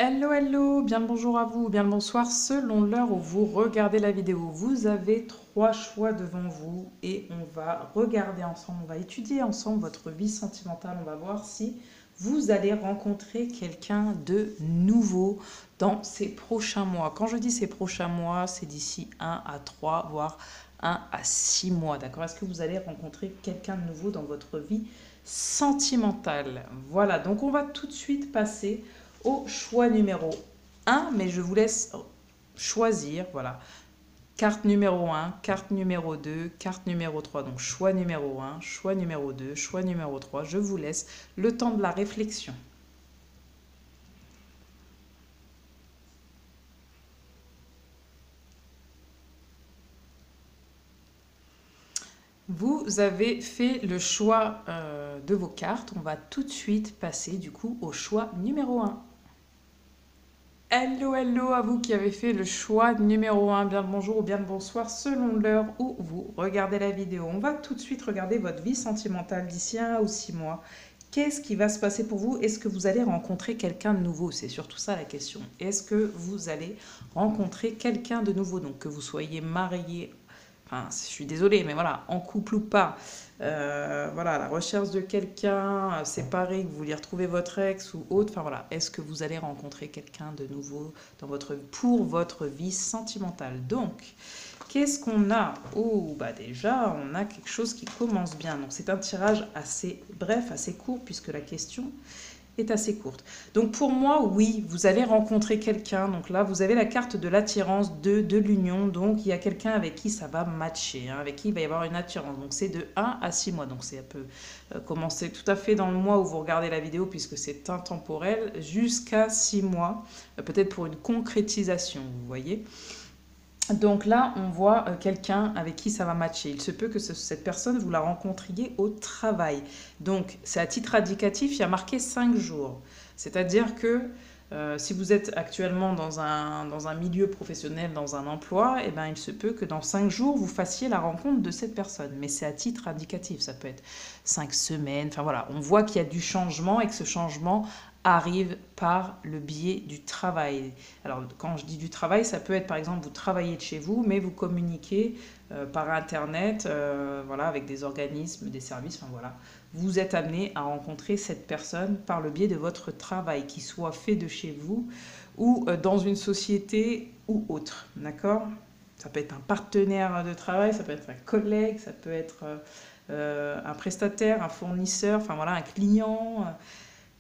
Hello, hello, bien le bonjour à vous, bien le bonsoir, selon l'heure où vous regardez la vidéo. Vous avez trois choix devant vous et on va regarder ensemble, on va étudier ensemble votre vie sentimentale. On va voir si vous allez rencontrer quelqu'un de nouveau dans ces prochains mois. Quand je dis ces prochains mois, c'est d'ici 1 à 3, voire 1 à 6 mois, d'accord? Est-ce que vous allez rencontrer quelqu'un de nouveau dans votre vie sentimentale? Voilà, donc on va tout de suite passer au choix numéro 1, mais je vous laisse choisir, voilà. Carte numéro 1, carte numéro 2, carte numéro 3. Donc choix numéro 1, choix numéro 2, choix numéro 3. Je vous laisse le temps de la réflexion. Vous avez fait le choix de vos cartes. On va tout de suite passer du coup au choix numéro 1. Hello, hello à vous qui avez fait le choix numéro 1. Bien le bonjour ou bien le bonsoir selon l'heure où vous regardez la vidéo. On va tout de suite regarder votre vie sentimentale d'ici 1 ou 6 mois. Qu'est-ce qui va se passer pour vous? Est-ce que vous allez rencontrer quelqu'un de nouveau? C'est surtout ça la question. Est-ce que vous allez rencontrer quelqu'un de nouveau? Donc que vous soyez marié, enfin je suis désolée, mais voilà, en couple ou pas, voilà, à la recherche de quelqu'un, séparé, que vous vouliez retrouver votre ex ou autre, enfin voilà, est-ce que vous allez rencontrer quelqu'un de nouveau pour votre vie sentimentale? Donc, qu'est-ce qu'on a? Oh, bah déjà, on a quelque chose qui commence bien. Donc, c'est un tirage assez bref, assez court, puisque la question est assez courte. Donc pour moi, oui, vous allez rencontrer quelqu'un. Donc là, vous avez la carte de l'attirance de l'union. Donc il y a quelqu'un avec qui ça va matcher, hein, avec qui il va y avoir une attirance. Donc c'est de 1 à 6 mois. Donc c'est un peu commencer tout à fait dans le mois où vous regardez la vidéo, puisque c'est intemporel, jusqu'à 6 mois, peut-être pour une concrétisation, vous voyez. Donc là, on voit quelqu'un avec qui ça va matcher. Il se peut que cette personne, vous la rencontriez au travail. Donc, c'est à titre indicatif, il y a marqué 5 jours. C'est-à-dire que si vous êtes actuellement dans un milieu professionnel, dans un emploi, eh ben, il se peut que dans 5 jours, vous fassiez la rencontre de cette personne. Mais c'est à titre indicatif, ça peut être 5 semaines. Enfin voilà, on voit qu'il y a du changement et que ce changement arrive par le biais du travail. Alors, quand je dis du travail, ça peut être par exemple, vous travaillez de chez vous, mais vous communiquez par Internet, voilà, avec des organismes, des services, enfin voilà. Vous êtes amené à rencontrer cette personne par le biais de votre travail, qu'il soit fait de chez vous ou dans une société ou autre, d'accord? Ça peut être un partenaire de travail, ça peut être un collègue, ça peut être un prestataire, un fournisseur, enfin voilà, un client.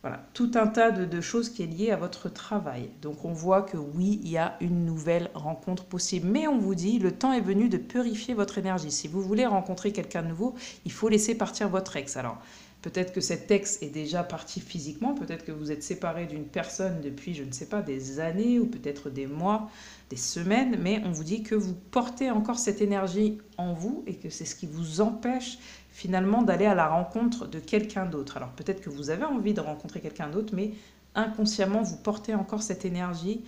Voilà, tout un tas de choses qui est lié à votre travail. Donc on voit que oui, il y a une nouvelle rencontre possible. Mais on vous dit, le temps est venu de purifier votre énergie. Si vous voulez rencontrer quelqu'un de nouveau, il faut laisser partir votre ex. Alors peut-être que cet ex est déjà parti physiquement, peut-être que vous êtes séparé d'une personne depuis, je ne sais pas, des années ou peut-être des mois, des semaines, mais on vous dit que vous portez encore cette énergie en vous et que c'est ce qui vous empêche finalement d'aller à la rencontre de quelqu'un d'autre. Alors peut-être que vous avez envie de rencontrer quelqu'un d'autre, mais inconsciemment, vous portez encore cette énergie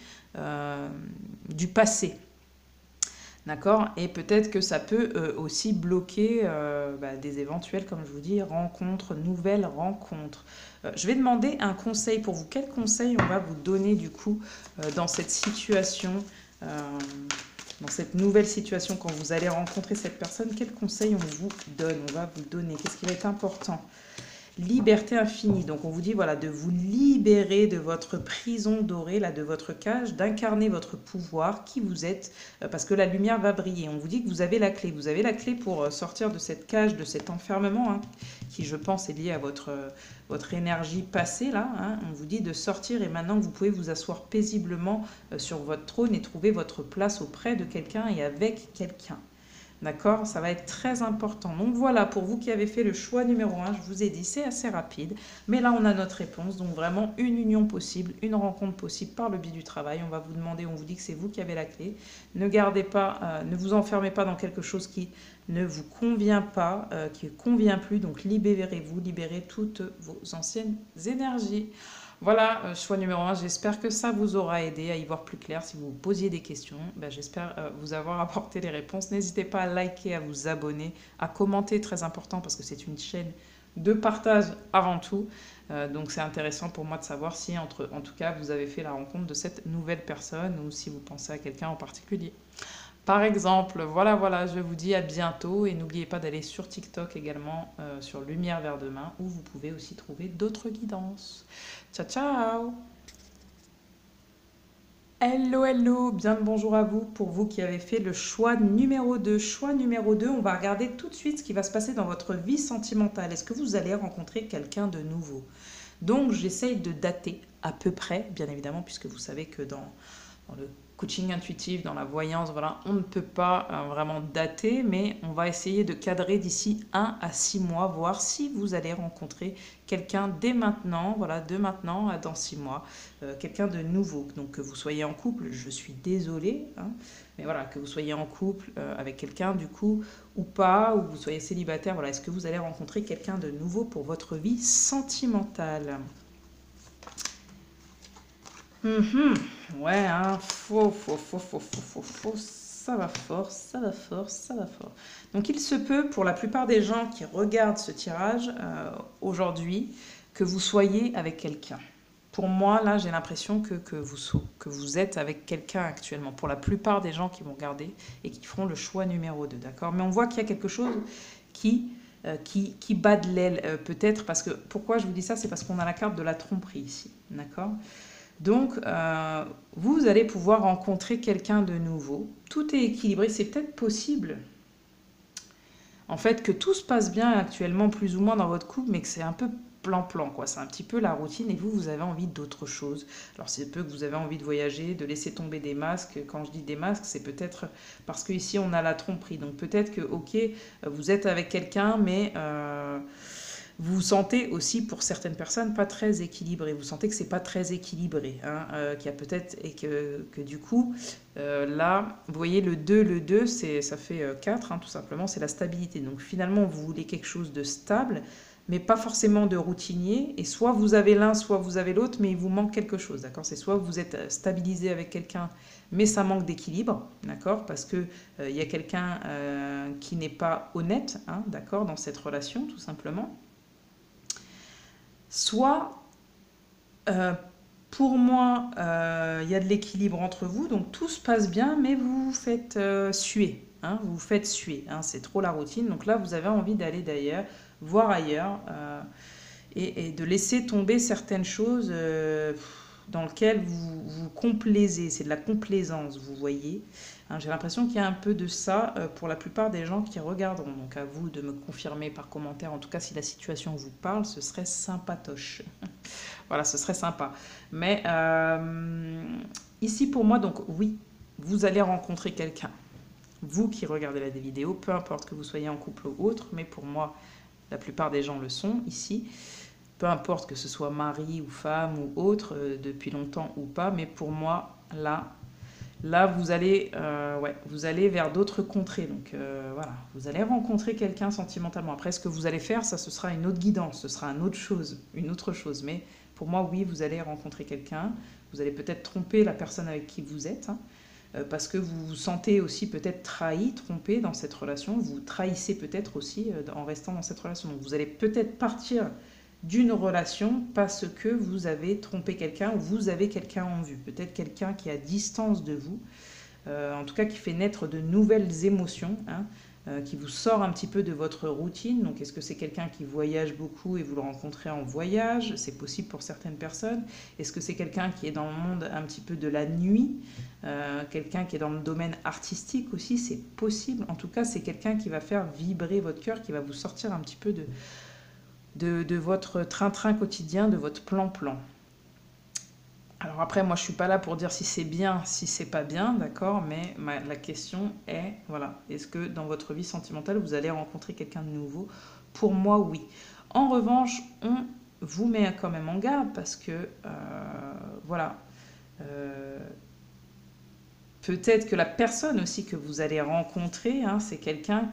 du passé. D'accord? Et peut-être que ça peut aussi bloquer des éventuelles, comme je vous dis, rencontres, nouvelles rencontres. Je vais demander un conseil pour vous. Quel conseil on va vous donner du coup dans cette situation, euh, dans cette nouvelle situation, quand vous allez rencontrer cette personne? Quel conseil on vous donne, on va vous donner? Qu'est-ce qui va être important? Liberté infinie. Donc on vous dit voilà de vous libérer de votre prison dorée, là, de votre cage, d'incarner votre pouvoir, qui vous êtes, parce que la lumière va briller. On vous dit que vous avez la clé. Vous avez la clé pour sortir de cette cage, de cet enfermement, hein, qui je pense est lié à votre énergie passée là. Hein. On vous dit de sortir et maintenant vous pouvez vous asseoir paisiblement sur votre trône et trouver votre place auprès de quelqu'un et avec quelqu'un. D'accord? Ça va être très important. Donc voilà, pour vous qui avez fait le choix numéro 1, je vous ai dit, c'est assez rapide. Mais là, on a notre réponse. Donc vraiment, une union possible, une rencontre possible par le biais du travail. On va vous demander, on vous dit que c'est vous qui avez la clé. Ne gardez pas, ne vous enfermez pas dans quelque chose qui ne vous convient pas, qui ne convient plus. Donc libérez-vous, libérez toutes vos anciennes énergies. Voilà, choix numéro 1. J'espère que ça vous aura aidé à y voir plus clair. Si vous vous posiez des questions, j'espère vous avoir apporté les réponses. N'hésitez pas à liker, à vous abonner, à commenter, très important parce que c'est une chaîne de partage avant tout. Donc c'est intéressant pour moi de savoir si, en tout cas, vous avez fait la rencontre de cette nouvelle personne ou si vous pensez à quelqu'un en particulier. Par exemple, voilà, je vous dis à bientôt et n'oubliez pas d'aller sur TikTok également, sur Lumière vers demain, où vous pouvez aussi trouver d'autres guidances. Ciao, ciao! Hello, bien le bonjour à vous, pour vous qui avez fait le choix numéro 2. Choix numéro 2, on va regarder tout de suite ce qui va se passer dans votre vie sentimentale. Est-ce que vous allez rencontrer quelqu'un de nouveau? Donc j'essaye de dater à peu près, bien évidemment, puisque vous savez que dans le coaching intuitif, dans la voyance, voilà, on ne peut pas vraiment dater, mais on va essayer de cadrer d'ici 1 à 6 mois, voir si vous allez rencontrer quelqu'un dès maintenant, voilà, de maintenant à dans 6 mois, quelqu'un de nouveau. Donc que vous soyez en couple, je suis désolée, hein, mais voilà, que vous soyez en couple avec quelqu'un du coup ou pas, ou vous soyez célibataire, voilà, est-ce que vous allez rencontrer quelqu'un de nouveau pour votre vie sentimentale? Mhm. Ouais, hein, faux, ça va fort, ça va fort, ça va fort. Donc il se peut, pour la plupart des gens qui regardent ce tirage aujourd'hui, que vous soyez avec quelqu'un. Pour moi, là, j'ai l'impression que vous êtes avec quelqu'un actuellement. Pour la plupart des gens qui vont regarder et qui feront le choix numéro 2, d'accord? Mais on voit qu'il y a quelque chose qui, qui bat de l'aile, peut-être, parce que, pourquoi je vous dis ça? C'est parce qu'on a la carte de la tromperie ici, d'accord? Donc, vous allez pouvoir rencontrer quelqu'un de nouveau. Tout est équilibré, c'est peut-être possible. En fait, que tout se passe bien actuellement, plus ou moins dans votre couple, mais que c'est un peu plan-plan, quoi. C'est un petit peu la routine et vous avez envie d'autre chose. Alors, c'est peu que vous avez envie de voyager, de laisser tomber des masques. Quand je dis des masques, c'est peut-être parce qu'ici, on a la tromperie. Donc, peut-être que, ok, vous êtes avec quelqu'un, mais vous vous sentez aussi, pour certaines personnes, pas très équilibré. Vous sentez que c'est pas très équilibré, hein, qu'il y a peut-être et que du coup, là, vous voyez le 2, ça fait 4, hein, tout simplement, c'est la stabilité. Donc finalement, vous voulez quelque chose de stable, mais pas forcément de routinier. Et soit vous avez l'un, soit vous avez l'autre, mais il vous manque quelque chose, d'accord? C'est soit vous êtes stabilisé avec quelqu'un, mais ça manque d'équilibre, d'accord? Parce que il y a quelqu'un qui n'est pas honnête, hein, d'accord, dans cette relation, tout simplement. Soit, euh, pour moi, il y a de l'équilibre entre vous, donc tout se passe bien, mais vous vous faites suer. Hein, vous vous faites suer, hein, c'est trop la routine. Donc là, vous avez envie d'aller d'ailleurs, voir ailleurs, et de laisser tomber certaines choses dans lesquelles vous vous complaisez. C'est de la complaisance, vous voyez. Hein, j'ai l'impression qu'il y a un peu de ça pour la plupart des gens qui regarderont. Donc à vous de me confirmer par commentaire, en tout cas si la situation vous parle, ce serait sympatoche. Voilà, ce serait sympa. Mais ici pour moi, donc oui, vous allez rencontrer quelqu'un. Vous qui regardez la vidéo, peu importe que vous soyez en couple ou autre, mais pour moi, la plupart des gens le sont ici. Peu importe que ce soit mari ou femme ou autre, depuis longtemps ou pas, mais pour moi, là vous allez vers d'autres contrées. Donc voilà, vous allez rencontrer quelqu'un sentimentalement. Après, ce que vous allez faire, ça, ce sera une autre guidance, ce sera une autre chose. Mais pour moi, oui, vous allez rencontrer quelqu'un. Vous allez peut-être tromper la personne avec qui vous êtes, hein, parce que vous vous sentez aussi peut-être trahi, trompé dans cette relation. Vous trahissez peut-être aussi en restant dans cette relation. Donc vous allez peut-être partir d'une relation parce que vous avez trompé quelqu'un ou vous avez quelqu'un en vue. Peut-être quelqu'un qui est à distance de vous, en tout cas qui fait naître de nouvelles émotions, hein, qui vous sort un petit peu de votre routine. Donc est-ce que c'est quelqu'un qui voyage beaucoup et vous le rencontrez en voyage? C'est possible pour certaines personnes. Est-ce que c'est quelqu'un qui est dans le monde un petit peu de la nuit? Quelqu'un qui est dans le domaine artistique aussi, c'est possible. En tout cas, c'est quelqu'un qui va faire vibrer votre cœur, qui va vous sortir un petit peu de votre train-train quotidien, de votre plan-plan. Alors après, moi, je suis pas là pour dire si c'est bien, si c'est pas bien, d'accord, mais la question est, voilà, est-ce que dans votre vie sentimentale, vous allez rencontrer quelqu'un de nouveau? Pour moi, oui. En revanche, on vous met quand même en garde parce que, voilà, euh, peut-être que la personne aussi que vous allez rencontrer, hein, c'est quelqu'un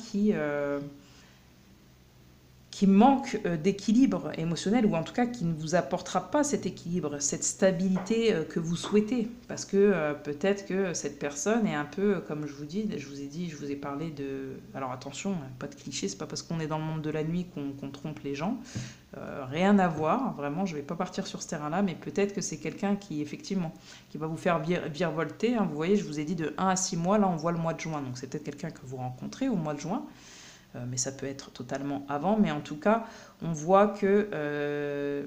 qui manque d'équilibre émotionnel, ou en tout cas qui ne vous apportera pas cet équilibre, cette stabilité que vous souhaitez. Parce que peut-être que cette personne est un peu, comme je vous ai dit, je vous ai parlé de... Alors attention, pas de clichés, c'est pas parce qu'on est dans le monde de la nuit qu'on trompe les gens. Rien à voir, vraiment, je vais pas partir sur ce terrain-là, mais peut-être que c'est quelqu'un qui, effectivement, qui va vous faire virevolter. Hein. Vous voyez, je vous ai dit de 1 à 6 mois, là on voit le mois de juin, donc c'est peut-être quelqu'un que vous rencontrez au mois de juin. Mais ça peut être totalement avant. Mais en tout cas, on voit que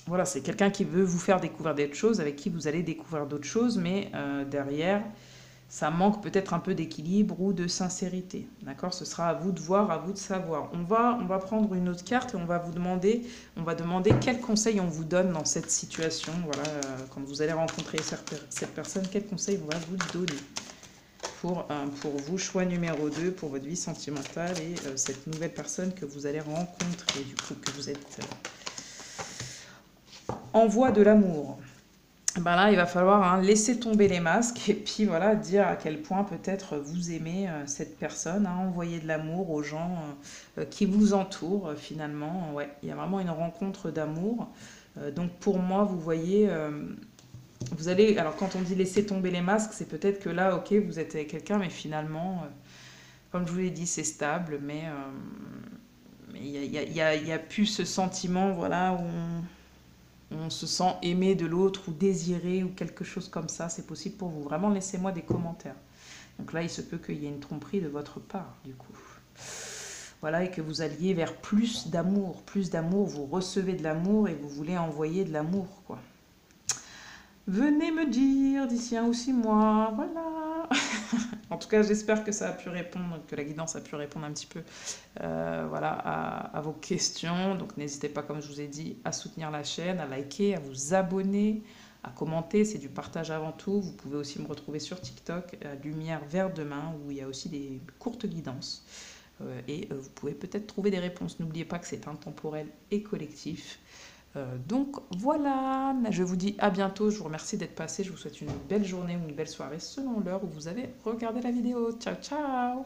voilà, c'est quelqu'un qui veut vous faire découvrir d'autres choses, avec qui vous allez découvrir d'autres choses, mais derrière, ça manque peut-être un peu d'équilibre ou de sincérité. D'accord? Ce sera à vous de voir, à vous de savoir. On va prendre une autre carte et on va demander quel conseil on vous donne dans cette situation. Voilà, quand vous allez rencontrer cette personne, quel conseil on va vous donner pour vous, choix numéro 2 pour votre vie sentimentale et cette nouvelle personne que vous allez rencontrer, du coup, que vous êtes en voie de l'amour. Ben là, il va falloir laisser tomber les masques et puis voilà, dire à quel point peut-être vous aimez cette personne, envoyer de l'amour aux gens qui vous entourent finalement. Ouais, il y a vraiment une rencontre d'amour. Donc pour moi, vous voyez... vous allez, alors quand on dit laisser tomber les masques, c'est peut-être que là, ok, vous êtes avec quelqu'un, mais finalement, comme je vous l'ai dit, c'est stable, mais il y a plus ce sentiment, voilà, où on se sent aimé de l'autre ou désiré ou quelque chose comme ça. C'est possible pour vous. Vraiment, laissez-moi des commentaires. Donc là, il se peut qu'il y ait une tromperie de votre part, du coup. Voilà, et que vous alliez vers plus d'amour. Plus d'amour, vous recevez de l'amour et vous voulez envoyer de l'amour, quoi. Venez me dire d'ici 1 ou 6 mois, voilà. En tout cas, j'espère que ça a pu répondre, que la guidance a pu répondre un petit peu voilà, à vos questions. Donc n'hésitez pas, comme je vous ai dit, à soutenir la chaîne, à liker, à vous abonner, à commenter. C'est du partage avant tout. Vous pouvez aussi me retrouver sur TikTok, Lumière vers demain, où il y a aussi des courtes guidances. Et vous pouvez peut-être trouver des réponses. N'oubliez pas que c'est intemporel et collectif. Donc voilà, je vous dis à bientôt, je vous remercie d'être passé, je vous souhaite une belle journée ou une belle soirée selon l'heure où vous avez regardé la vidéo. Ciao ciao.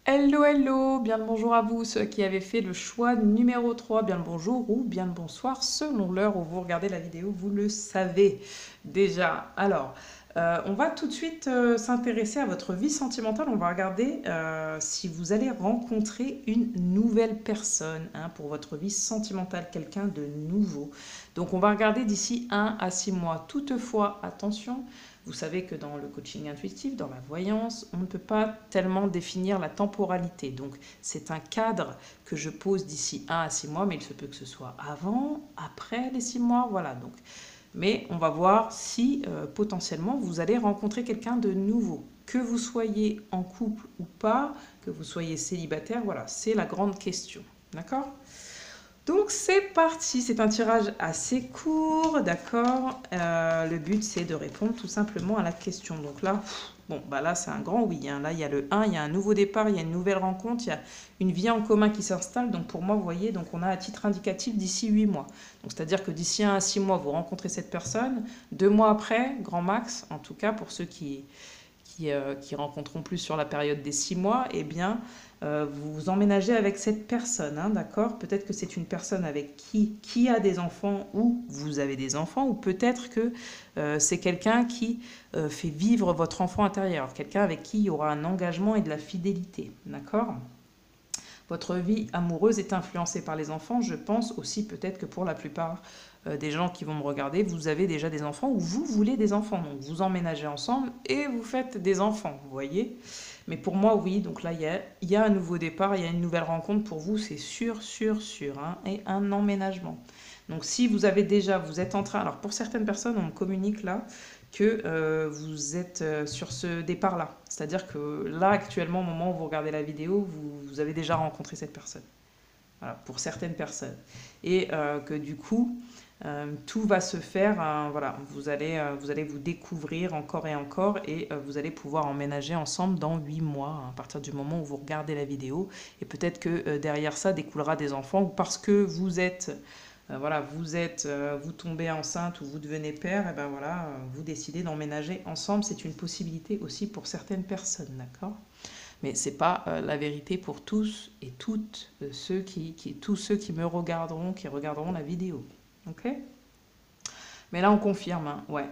Hello hello, bien le bonjour à vous, ceux qui avaient fait le choix numéro 3, bien le bonjour ou bien le bonsoir selon l'heure où vous regardez la vidéo, vous le savez déjà. Alors... on va tout de suite s'intéresser à votre vie sentimentale. On va regarder si vous allez rencontrer une nouvelle personne pour votre vie sentimentale, quelqu'un de nouveau. Donc on va regarder d'ici 1 à 6 mois. Toutefois, attention, vous savez que dans le coaching intuitif, dans la voyance, on ne peut pas tellement définir la temporalité. Donc c'est un cadre que je pose d'ici 1 à 6 mois, mais il se peut que ce soit avant, après les 6 mois, voilà. Donc... Mais on va voir si potentiellement vous allez rencontrer quelqu'un de nouveau. Que vous soyez en couple ou pas, que vous soyez célibataire, voilà, c'est la grande question. D'accord ? Donc c'est parti, c'est un tirage assez court, d'accord. Le but c'est de répondre tout simplement à la question. Donc là, bon, bah là c'est un grand oui. Là il y a le 1, il y a un nouveau départ, il y a une nouvelle rencontre, il y a une vie en commun qui s'installe. Donc pour moi, vous voyez, donc on a à titre indicatif d'ici 8 mois. Donc c'est-à-dire que d'ici 1 à 6 mois, vous rencontrez cette personne. 2 mois après, grand max, en tout cas pour ceux qui rencontreront plus sur la période des 6 mois, eh bien, vous emménagez avec cette personne, d'accord? Peut-être que c'est une personne avec qui a des enfants ou vous avez des enfants, ou peut-être que c'est quelqu'un qui fait vivre votre enfant intérieur, quelqu'un avec qui il y aura un engagement et de la fidélité, d'accord? Votre vie amoureuse est influencée par les enfants. Je pense aussi peut-être que pour la plupart des gens qui vont me regarder, vous avez déjà des enfants ou vous voulez des enfants. Donc vous emménagez ensemble et vous faites des enfants, vous voyez. Mais pour moi, oui, donc là, il y a un nouveau départ, il y a une nouvelle rencontre pour vous, c'est sûr, sûr, sûr, et un emménagement. Donc si vous avez déjà, vous êtes en train, alors pour certaines personnes, on me communique là, que vous êtes sur ce départ-là. C'est-à-dire que là, actuellement, au moment où vous regardez la vidéo, vous avez déjà rencontré cette personne. Voilà, pour certaines personnes. Et que du coup, tout va se faire, voilà, vous allez vous découvrir encore et vous allez pouvoir emménager ensemble dans 8 mois, à partir du moment où vous regardez la vidéo. Et peut-être que derrière ça découlera des enfants, ou parce que vous êtes... voilà, vous tombez enceinte ou vous devenez père, et ben voilà, vous décidez d'emménager ensemble. C'est une possibilité aussi pour certaines personnes, d'accord? Mais c'est pas la vérité pour tous et toutes tous ceux qui me regarderont, qui regarderont la vidéo. Ok? Mais là, on confirme, hein, ouais.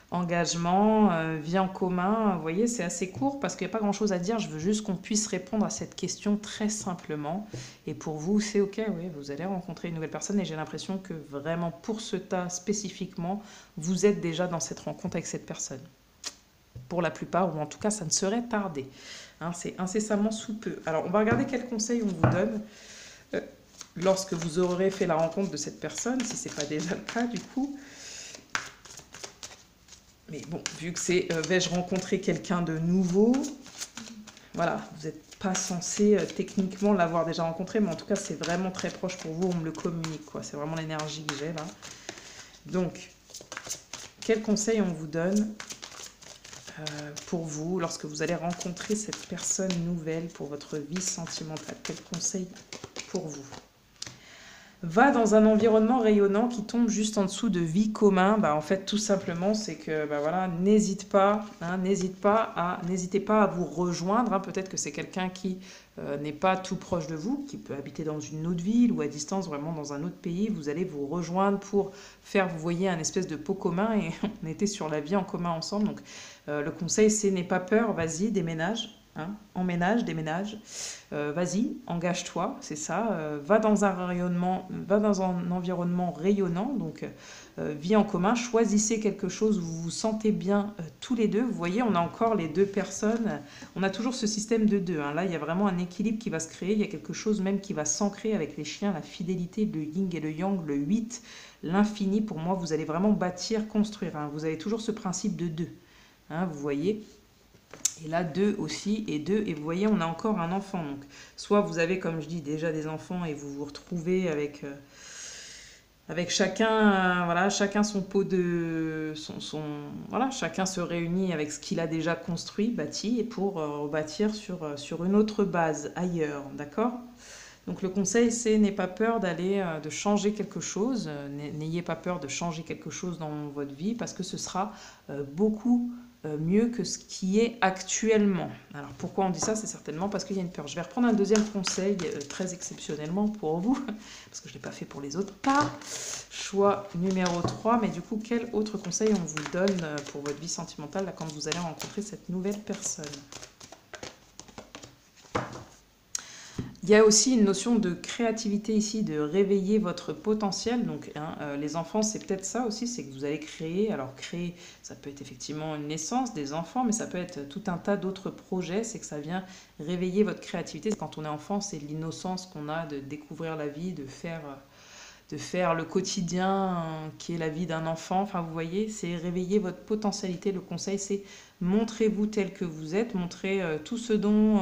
Engagement, vie en commun, vous voyez, c'est assez court parce qu'il n'y a pas grand-chose à dire. Je veux juste qu'on puisse répondre à cette question très simplement. Et pour vous, c'est OK, oui, vous allez rencontrer une nouvelle personne et j'ai l'impression que vraiment pour ce tas spécifiquement, vous êtes déjà dans cette rencontre avec cette personne. Pour la plupart, ou en tout cas, ça ne serait tardé. Hein, c'est incessamment sous peu. Alors, on va regarder quels conseils on vous donne lorsque vous aurez fait la rencontre de cette personne, si ce n'est pas déjà le cas du coup. Mais bon, vu que c'est vais-je rencontrer quelqu'un de nouveau, voilà, vous n'êtes pas censé techniquement l'avoir déjà rencontré, mais en tout cas, c'est vraiment très proche pour vous, on me le communique, quoi. C'est vraiment l'énergie que j'ai là. Donc, quels conseils on vous donne pour vous lorsque vous allez rencontrer cette personne nouvelle pour votre vie sentimentale? Quels conseils pour vous? Va dans un environnement rayonnant qui tombe juste en dessous de vie commun. Bah, en fait, tout simplement, c'est que bah, voilà, n'hésitez pas à vous rejoindre. Hein. Peut-être que c'est quelqu'un qui n'est pas tout proche de vous, qui peut habiter dans une autre ville ou à distance, vraiment dans un autre pays. Vous allez vous rejoindre pour faire, vous voyez, un espèce de pot commun et on était sur la vie en commun ensemble. Donc, le conseil, c'est n'aie pas peur, vas-y, déménage. Hein, emménage, déménage, vas-y, engage-toi, c'est ça, va dans un environnement rayonnant, donc vie en commun, choisissez quelque chose où vous vous sentez bien tous les deux. Vous voyez, on a encore les deux personnes, on a toujours ce système de deux, hein. Là il y a vraiment un équilibre qui va se créer, il y a quelque chose même qui va s'ancrer avec les chiens, la fidélité, le yin et le yang, le 8, l'infini. Pour moi, vous allez vraiment bâtir, construire, hein. Vous avez toujours ce principe de deux, hein, vous voyez. Et là, 2 aussi, et 2, et vous voyez, on a encore un enfant. Donc, soit vous avez, comme je dis, déjà des enfants et vous vous retrouvez avec chacun, voilà, chacun son pot de... voilà, chacun se réunit avec ce qu'il a déjà construit, bâti, et pour rebâtir sur une autre base, ailleurs, d'accord? Donc le conseil, c'est n'ayez pas peur de changer quelque chose, n'ayez pas peur de changer quelque chose dans votre vie, parce que ce sera beaucoup mieux que ce qui est actuellement. Alors pourquoi on dit ça? C'est certainement parce qu'il y a une peur. Je vais reprendre un deuxième conseil très exceptionnellement pour vous, parce que je ne l'ai pas fait pour les autres. Pas choix numéro 3, mais du coup, quel autre conseil on vous donne pour votre vie sentimentale là, quand vous allez rencontrer cette nouvelle personne? Il y a aussi une notion de créativité ici, de réveiller votre potentiel. Donc, hein, les enfants, c'est peut-être ça aussi, c'est que vous allez créer. Alors, créer, ça peut être effectivement une naissance des enfants, mais ça peut être tout un tas d'autres projets. C'est que ça vient réveiller votre créativité. Quand on est enfant, c'est l'innocence qu'on a de découvrir la vie, de faire le quotidien qui est la vie d'un enfant. Enfin, vous voyez, c'est réveiller votre potentialité. Le conseil, c'est montrez-vous tel que vous êtes, montrez tout ce dont...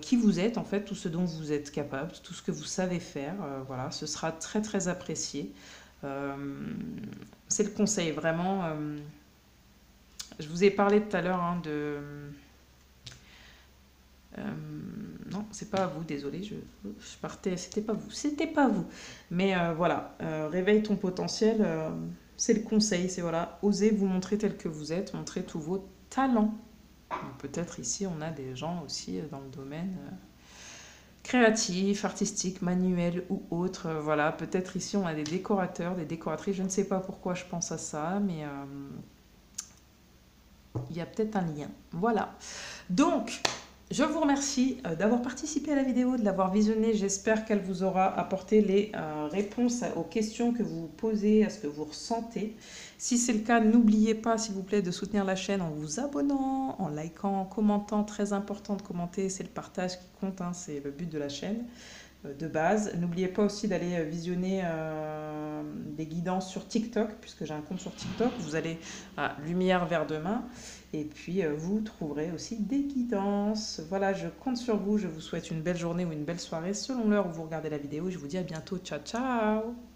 qui vous êtes en fait, tout ce dont vous êtes capable, tout ce que vous savez faire, voilà, ce sera très très apprécié. C'est le conseil vraiment. Je vous ai parlé tout à l'heure hein, non, c'est pas à vous, désolé, je partais, c'était pas vous. Mais voilà, réveille ton potentiel, c'est le conseil, c'est voilà, osez vous montrer tel que vous êtes, montrez tous vos talents. Peut-être ici, on a des gens aussi dans le domaine créatif, artistique, manuel ou autre. Voilà, peut-être ici, on a des décorateurs, des décoratrices. Je ne sais pas pourquoi je pense à ça, mais il y a peut-être un lien. Voilà. Donc, je vous remercie d'avoir participé à la vidéo, de l'avoir visionnée. J'espère qu'elle vous aura apporté les réponses aux questions que vous vous posez, à ce que vous ressentez. Si c'est le cas, n'oubliez pas, s'il vous plaît, de soutenir la chaîne en vous abonnant, en likant, en commentant. Très important de commenter, c'est le partage qui compte, hein, c'est le but de la chaîne de base. N'oubliez pas aussi d'aller visionner des guidances sur TikTok, puisque j'ai un compte sur TikTok. Vous allez à Lumière vers demain. Et puis, vous trouverez aussi des guidances. Voilà, je compte sur vous. Je vous souhaite une belle journée ou une belle soirée selon l'heure où vous regardez la vidéo. Je vous dis à bientôt. Ciao, ciao!